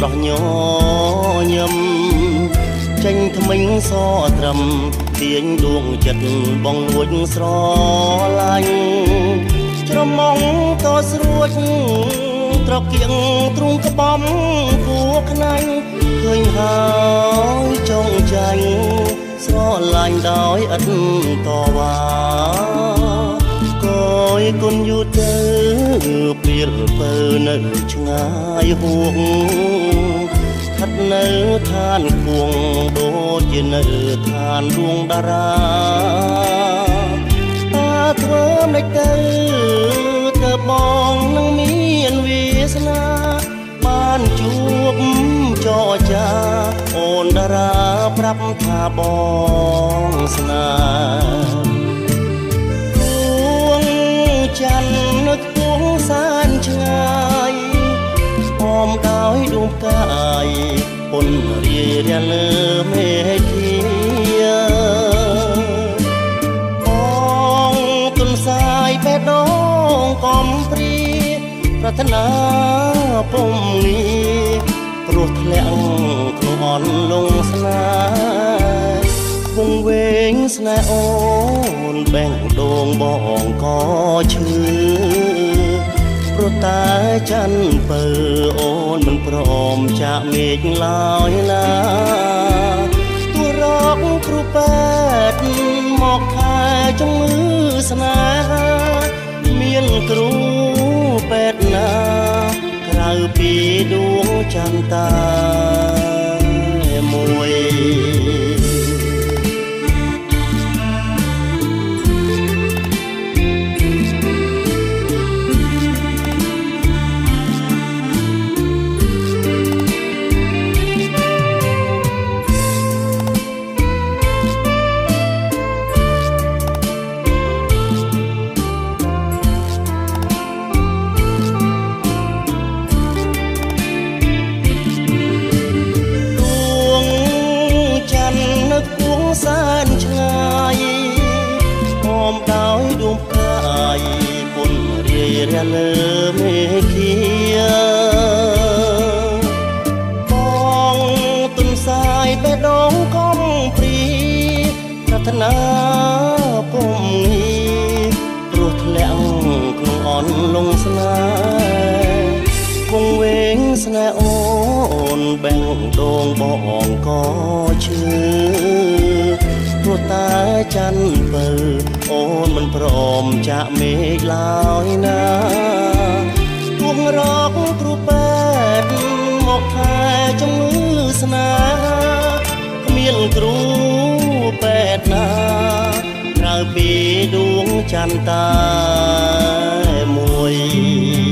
ស្រស់ញញឹមចេញថ្មិញសត្រឹមទាញដួងចិត្តបងលួចស្រឡាញ់ច្រមុំតស្រួចត្រកៀងទ្រូងក្បំគួខ្នាញ់ឃើញហើយចង់ចាញ់ស្រឡាញ់ដោយឥតតវ៉ាកយគុណយូរទៅពេលពើនៅឆ្ងាយហួងស្ថិតនៅឋានគួងដូចជានៅឋានដួងតារាតាធ្វើមិនទៅបងនឹងមានវាសនាបានជួបចរចាអូនតារាប្រាប់ថាបងស្នេហ៍គួងច័ន្ទនៅខ្ពស់សានឆ្ងាយអមដោយដួងកាយពុនរាយរាលើមេឃាបងទុនសាយបេះដូងកំព្រីប្រាថ្នាពុំងាព្រោះធ្លាក់ក្នុងអន់លងស្នេហ៍វងវែងស្នេហ៍អូនបែងដងបងក៏ឈឺព្រោះតែច័ន្ទពើអូនមិនព្រមចាក់មេឃឡើយណាទោះរកគ្រូពេទ្យមកថែជំងឺស្នេហាមានគ្រូពេទ្យណាក្រៅពីដួងច័ន្ទតាមួយសានឆ្ងាយអមដោយដួងកាយពុនរាយរាលើមេឃាបងទុនសាយបេះដូងកំព្រីប្រាថ្នាពុំងាព្រោះធ្លាក់ក្នុងអន់លងស្នេហ៍វងវែងស្នេហ៍អូនបែងដងបងក៏ឈឺព្រោះតែច័ន្ទពើអូនមិនព្រមចាក់មេឃឡើយណាទោះរកគ្រូពេទ្យមកថែជំងឺស្នេហាគ្មានគ្រូពេទ្យណាក្រៅពីដួងច័ន្ទតែមួយ